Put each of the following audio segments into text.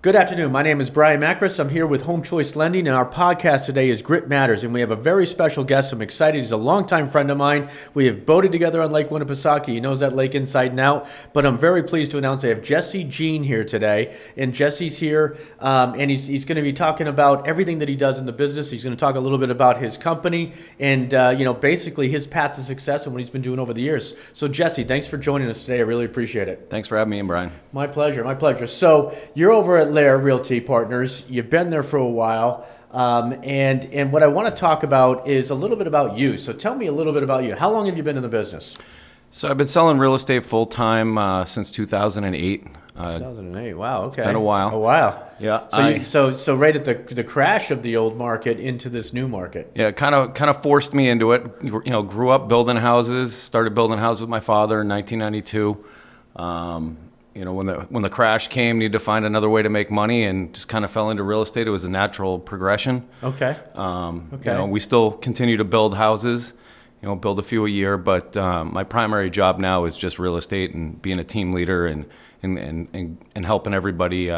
Good afternoon. My name is Brian Makris. I'm here with Home Choice Lending, and our podcast today is Grit Matters, and we have a very special guest. I'm excited. He's a longtime friend of mine. We have boated together on Lake Winnipesaukee. He knows that lake inside and out, but I'm very pleased to announce I have Jesse Jean here today, and Jesse's here, and he's going to be talking about everything that he does in the business. He's going to talk a little bit about his company and, basically his path to success and what he's been doing over the years. So, Jesse, thanks for joining us today. I really appreciate it. Thanks for having me in, Brian. My pleasure. My pleasure. So, you're over at LAER Realty Partners. You've been there for a while, and what I want to talk about is a little bit about you. So tell me a little bit about you. How long have you been in the business? So I've been selling real estate full time since 2008. 2008. Wow. Okay. It's been a while. A while. Yeah. So right at the crash of the old market into this new market. Yeah, kind of forced me into it. You know, grew up building houses. Started building houses with my father in 1992. When the crash came, needed to find another way to make money, and just kind of fell into real estate. It was a natural progression. Okay. We still continue to build houses, build a few a year, but my primary job now is just real estate and being a team leader and helping everybody,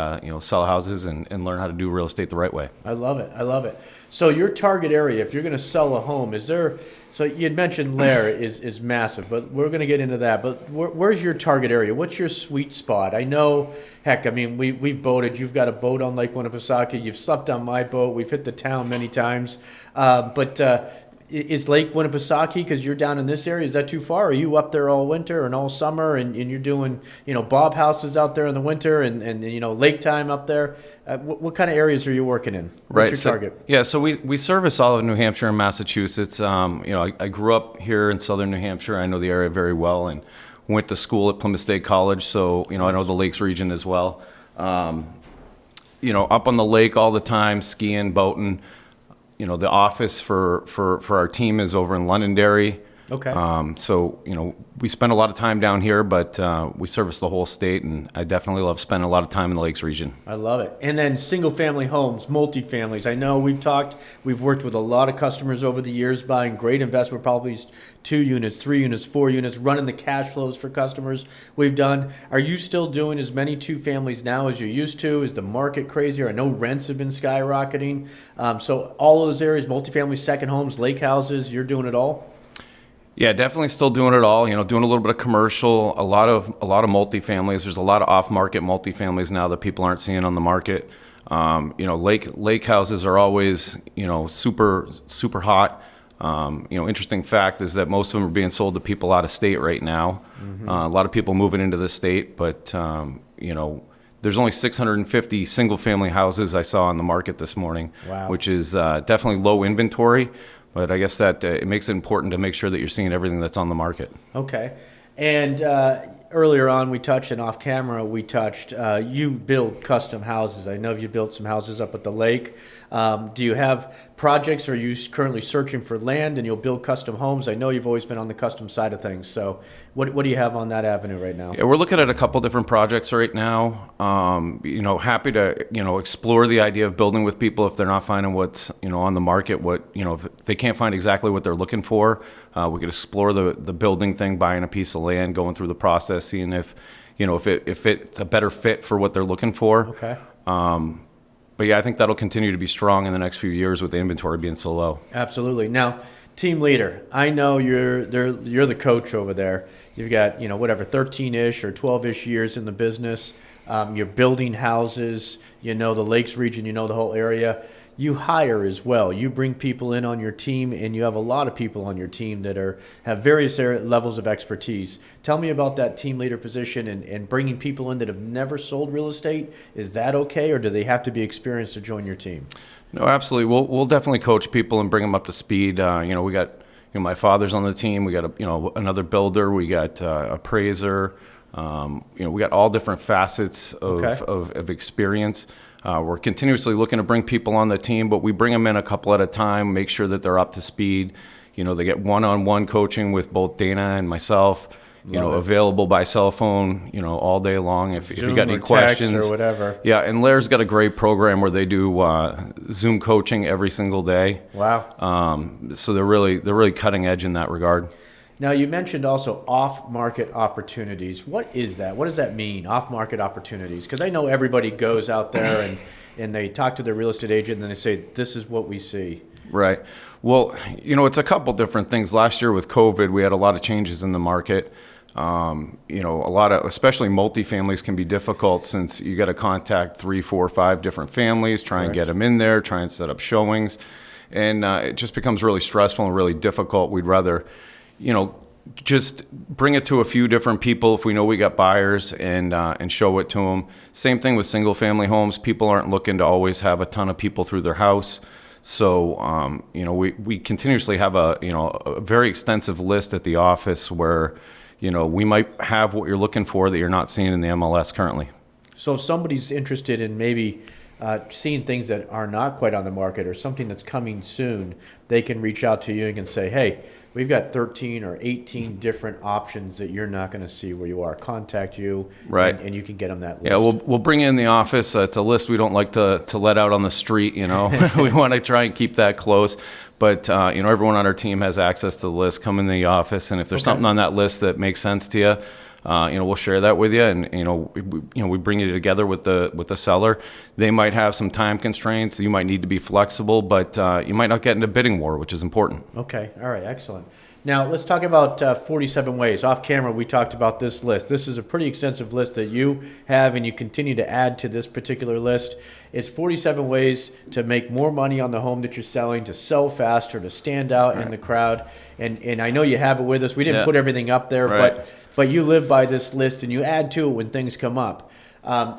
sell houses and learn how to do real estate the right way. I love it. I love it. So your target area, if you're going to sell a home, is there? So you'd mentioned LAER is massive, but we're going to get into that. But where's your target area? What's your sweet spot? I know, we've boated. You've got a boat on Lake Winnipesaukee. You've slept on my boat. We've hit the town many times. But is Lake Winnipesaukee, because you're down in this area, is that too far? Are you up there all winter and all summer, and you're doing, bob houses out there in the winter and lake time up there? What kind of areas are you working in? What's your target? Yeah, so we service all of New Hampshire and Massachusetts. I grew up here in southern New Hampshire. I know the area very well and went to school at Plymouth State College, so I know the Lakes region as well. Up on the lake all the time, skiing, boating. The office for our team is over in Londonderry. Okay. We spend a lot of time down here, but we service the whole state, and I definitely love spending a lot of time in the Lakes region. I love it. And then single-family homes, multifamilies. I know we've worked with a lot of customers over the years buying great investment properties, 2 units, 3 units, 4 units, running the cash flows for customers we've done. Are you still doing as many 2 families now as you used to? Is the market crazier? I know rents have been skyrocketing. So all of those areas, multifamily, second homes, lake houses, you're doing it all? Yeah, definitely still doing it all. Doing a little bit of commercial, a lot of multifamilies. There's a lot of off-market multifamilies now that people aren't seeing on the market. Lake houses are always super hot. Interesting fact is that most of them are being sold to people out of state right now. Mm-hmm. A lot of people moving into the state, but there's only 650 single-family houses I saw on the market this morning. Wow. Which is definitely low inventory. But I guess that it makes it important to make sure that you're seeing everything that's on the market. Okay. And earlier on we touched, and off camera we touched, you build custom houses. I know you built some houses up at the lake. Do you have projects, or are you currently searching for land and you'll build custom homes? I know you've always been on the custom side of things. So what do you have on that avenue right now? Yeah, we're looking at a couple different projects right now. Happy to, explore the idea of building with people if they're not finding what's, on the market, if they can't find exactly what they're looking for. We could explore the building thing, buying a piece of land, going through the process, seeing if it's a better fit for what they're looking for. Okay. But yeah, I think that'll continue to be strong in the next few years with the inventory being so low. Absolutely. Now, team leader, I know you're the coach over there. You've got 13-ish or 12-ish years in the business. You're building houses. The Lakes region. The whole area. You hire as well. You bring people in on your team, and you have a lot of people on your team that have various levels of expertise. Tell me about that team leader position and bringing people in that have never sold real estate. Is that okay, or do they have to be experienced to join your team? No, absolutely. We'll definitely coach people and bring them up to speed. We got my father's on the team. We got another builder. We got appraiser. We got all different facets of experience. We're continuously looking to bring people on the team, but we bring them in a couple at a time, make sure that they're up to speed. They get one-on-one coaching with both Dana and myself, available by cell phone, all day long if you got any questions. Text or whatever. Yeah, and LAER's got a great program where they do Zoom coaching every single day. Wow. So they're really cutting edge in that regard. Now, you mentioned also off-market opportunities. What is that? What does that mean, off-market opportunities? Because I know everybody goes out there and they talk to their real estate agent and then they say, this is what we see. Right. Well, it's a couple different things. Last year with COVID, we had a lot of changes in the market. A lot of, especially multifamilies can be difficult since you got to contact 3, 4, 5 different families, try and get them in there, try and set up showings. And it just becomes really stressful and really difficult. We'd rather, just bring it to a few different people if we know we got buyers and show it to them. Same thing with single family homes. People aren't looking to always have a ton of people through their house. So, we continuously have a very extensive list at the office where, we might have what you're looking for that you're not seeing in the MLS currently. So if somebody's interested in maybe seeing things that are not quite on the market or something that's coming soon, they can reach out to you and can say, hey, we've got 13 or 18 different options that you're not going to see where you are. Contact you, right? And you can get them that list. Yeah, we'll bring you in the office. It's a list we don't like to let out on the street. We want to try and keep that close. But everyone on our team has access to the list. Come in the office, and if there's something on that list that makes sense to you, we'll share that with you, and we bring you together with the seller. They might have some time constraints. You might need to be flexible, but you might not get into bidding war, which is important. Okay, all right, excellent. Now let's talk about 47 ways. Off camera, we talked about this list. This is a pretty extensive list that you have, and you continue to add to this particular list. It's 47 ways to make more money on the home that you're selling, to sell faster, to stand out in the crowd. And I know you have it with us. We didn't put everything up there, but you live by this list and you add to it when things come up.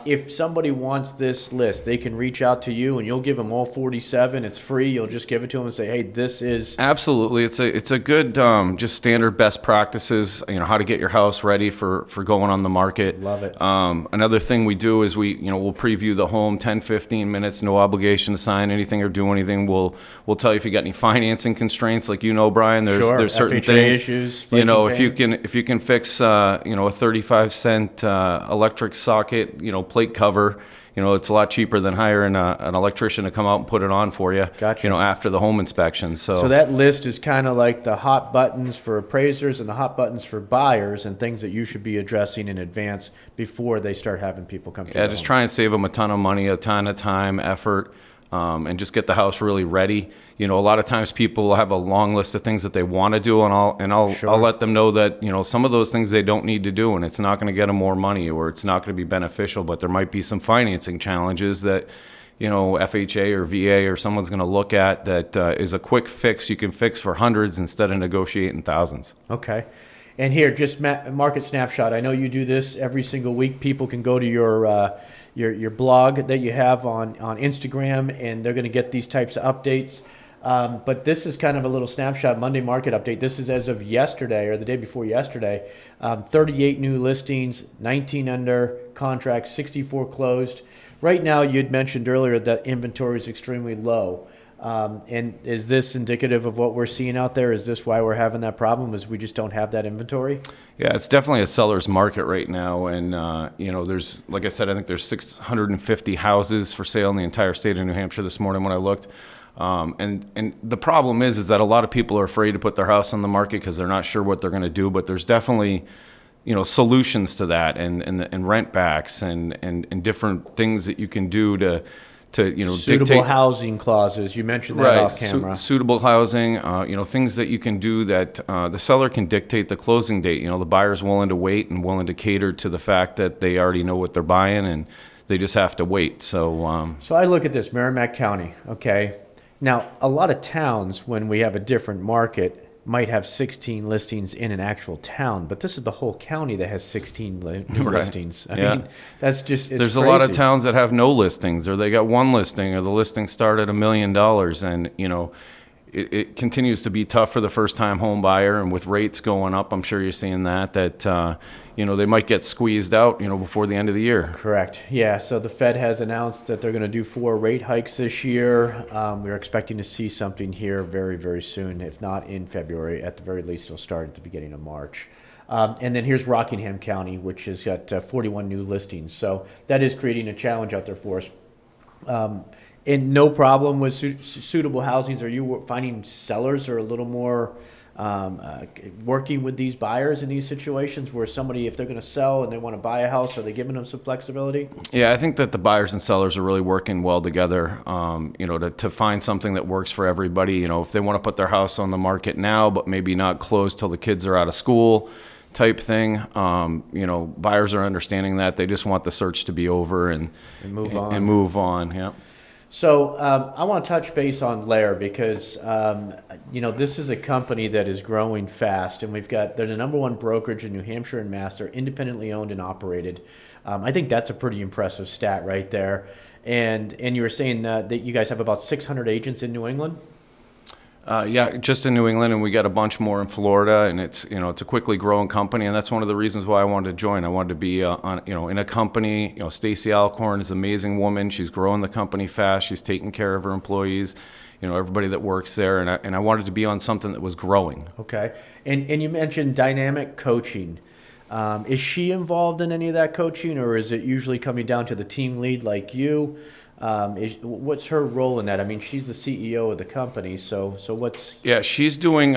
If somebody wants this list, they can reach out to you and you'll give them all 47. It's free. You'll just give it to them and say, hey, this is... Absolutely. It's a good, just standard best practices, how to get your house ready for going on the market. Love it. Another thing we do is we'll preview the home 10, 15 minutes, no obligation to sign anything or do anything. We'll tell you if you got any financing constraints, like Brian, there's certain FHA things, issues, if you can fix, a 35-cent electric socket, plate cover, it's a lot cheaper than hiring an electrician to come out and put it on for you, Gotcha. After the home inspection. So that list is kind of like the hot buttons for appraisers and the hot buttons for buyers and things that you should be addressing in advance before they start having people come to yeah, just try and save them a ton of money, a ton of time, effort, and just get the house really ready. A lot of times people have a long list of things that they want to do, and I'll let them know that some of those things they don't need to do, and it's not going to get them more money, or it's not going to be beneficial. But there might be some financing challenges that FHA or VA or someone's going to look at that is a quick fix you can fix for hundreds instead of negotiating thousands. Okay. And here, just market snapshot. I know you do this every single week. People can go to your blog that you have on Instagram, and they're going to get these types of updates. But this is kind of a little snapshot, Monday market update. This is as of yesterday or the day before yesterday. 38 new listings, 19 under contract, 64 closed. Right now, you'd mentioned earlier that inventory is extremely low. And is this indicative of what we're seeing out there? Is this why we're having that problem, is we just don't have that inventory? Yeah, it's definitely a seller's market right now. And, there's, like I said, I think there's 650 houses for sale in the entire state of New Hampshire this morning when I looked. And the problem is that a lot of people are afraid to put their house on the market because they're not sure what they're going to do. But there's definitely, solutions to that, and rent backs and different things that you can do to suitable dictate housing clauses. You mentioned that off camera. Suitable housing, things that you can do that the seller can dictate the closing date. The buyer's willing to wait and willing to cater to the fact that they already know what they're buying and they just have to wait. So I look at this, Merrimack County, okay? Now, a lot of towns, when we have a different market, might have 16 listings in an actual town, but this is the whole county that has 16 listings. I mean, that's just, there's crazy. A lot of towns that have no listings, or they got one listing, or the listing start at $1 million, and it continues to be tough for the first-time home buyer, and with rates going up, I'm sure you're seeing that they might get squeezed out, before the end of the year. Correct. Yeah. So the Fed has announced that they're going to do 4 rate hikes this year. We're expecting to see something here very, very soon, if not in February. At the very least, it'll start at the beginning of March. And then here's Rockingham County, which has got 41 new listings. So that is creating a challenge out there for us. And no problem with suitable housings. Are you finding sellers are a little more working with these buyers in these situations where somebody, if they're going to sell and they want to buy a house, are they giving them some flexibility? Yeah, I think that the buyers and sellers are really working well together, to find something that works for everybody. If they want to put their house on the market now, but maybe not close till the kids are out of school type thing, buyers are understanding that. They just want the search to be over and move on. And move on, yeah. So I want to touch base on LAER because, this is a company that is growing fast, and they're the number one brokerage in New Hampshire and Mass. They're independently owned and operated. I think that's a pretty impressive stat right there. And you were saying that you guys have about 600 agents in New England? Yeah, just in New England, and we got a bunch more in Florida, and it's a quickly growing company, and that's one of the reasons why I wanted to join. I wanted to be in a company. Stacy Alcorn is an amazing woman. She's growing the company fast. She's taking care of her employees, everybody that works there, and I wanted to be on something that was growing. Okay, and you mentioned dynamic coaching. Is she involved in any of that coaching, or is it usually coming down to the team lead like you? What's her role in that? I mean, she's the CEO of the company, so what's... Yeah, she's doing,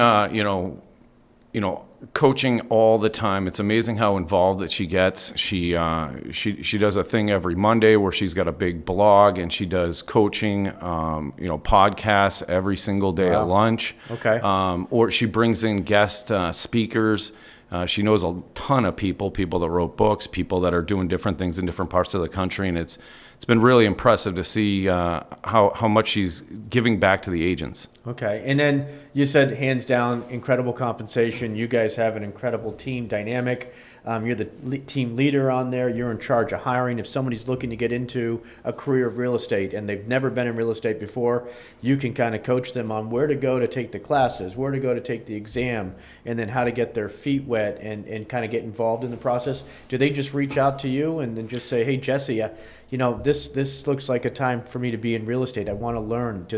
coaching all the time. It's amazing how involved that she gets. She does a thing every Monday where she's got a big blog, and she does coaching, podcasts every single day at lunch. Okay. Or she brings in guest speakers. She knows a ton of people that wrote books, people that are doing different things in different parts of the country, and it's been really impressive to see how much she's giving back to the agents. Okay, and then you said hands down, incredible compensation. You guys have an incredible team dynamic. You're the team leader on there. You're in charge of hiring. If somebody's looking to get into a career of real estate and they've never been in real estate before, you can kind of coach them on where to go to take the classes, where to go to take the exam, and then how to get their feet wet and kind of get involved in the process. Do they just reach out to you and then just say, hey, Jesse, this looks like a time for me to be in real estate. I want to learn.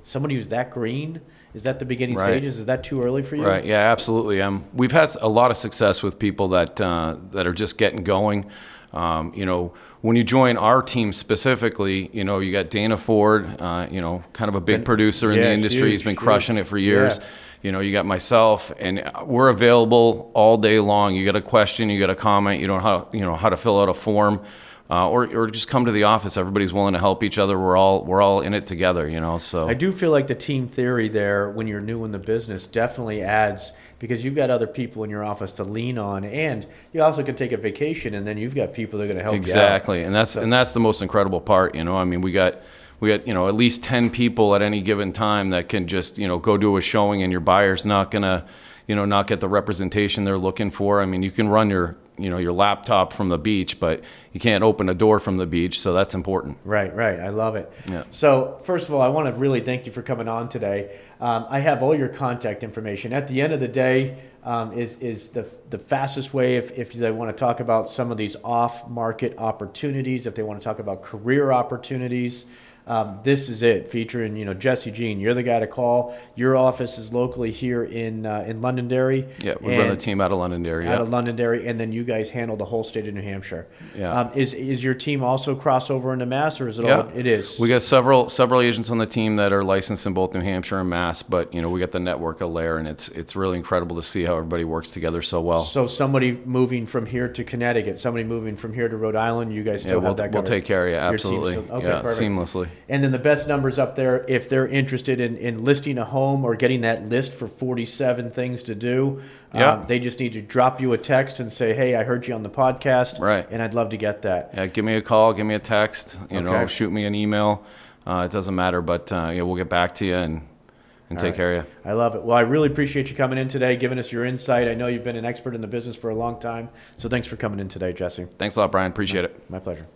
Somebody who's that green? Is that the beginning stages? Is that too early for you? Right. Yeah, absolutely. We've had a lot of success with people that are just getting going. When you join our team specifically, you got Dana Ford, kind of a big producer in the industry. He's been crushing it for years. Yeah. You got myself, and we're available all day long. You got a question, you got a comment, you don't know how to fill out a form. Or just come to the office. Everybody's willing to help each other. We're all in it together, So I do feel like the team theory there, when you're new in the business, definitely adds, because you've got other people in your office to lean on, and you also can take a vacation, and then you've got people that are going to help you out. Exactly, and that's the most incredible part. I mean, we got at least 10 people at any given time that can just go do a showing, and your buyer's not gonna not get the representation they're looking for. I mean, you can run your laptop from the beach, but you can't open a door from the beach, so that's important. Right. I love it. Yeah. So first of all, I want to really thank you for coming on today. I have all your contact information. At the end of the day, is the fastest way if they want to talk about some of these off-market opportunities, if they want to talk about career opportunities. This is it, featuring Jesse Jean. You're the guy to call. Your office is locally here in Londonderry. Yeah, we run the team out of Londonderry. Out of Londonderry, and then you guys handle the whole state of New Hampshire. Yeah. Is your team also crossover into Mass, or is it all? It is. We got several agents on the team that are licensed in both New Hampshire and Mass, but we got the network of LAER, and it's really incredible to see how everybody works together so well. So somebody moving from here to Connecticut, somebody moving from here to Rhode Island, you guys still have that covered? We'll take care of you, absolutely. Okay, perfect. Seamlessly. And then the best numbers up there, if they're interested in listing a home or getting that list for 47 things to do, they just need to drop you a text and say, hey, I heard you on the podcast, right? And I'd love to get that. Yeah, give me a call, give me a text, shoot me an email. It doesn't matter, but we'll get back to you and take care of you. I love it. Well, I really appreciate you coming in today, giving us your insight. I know you've been an expert in the business for a long time, so thanks for coming in today, Jesse. Thanks a lot, Brian. Appreciate it. My pleasure.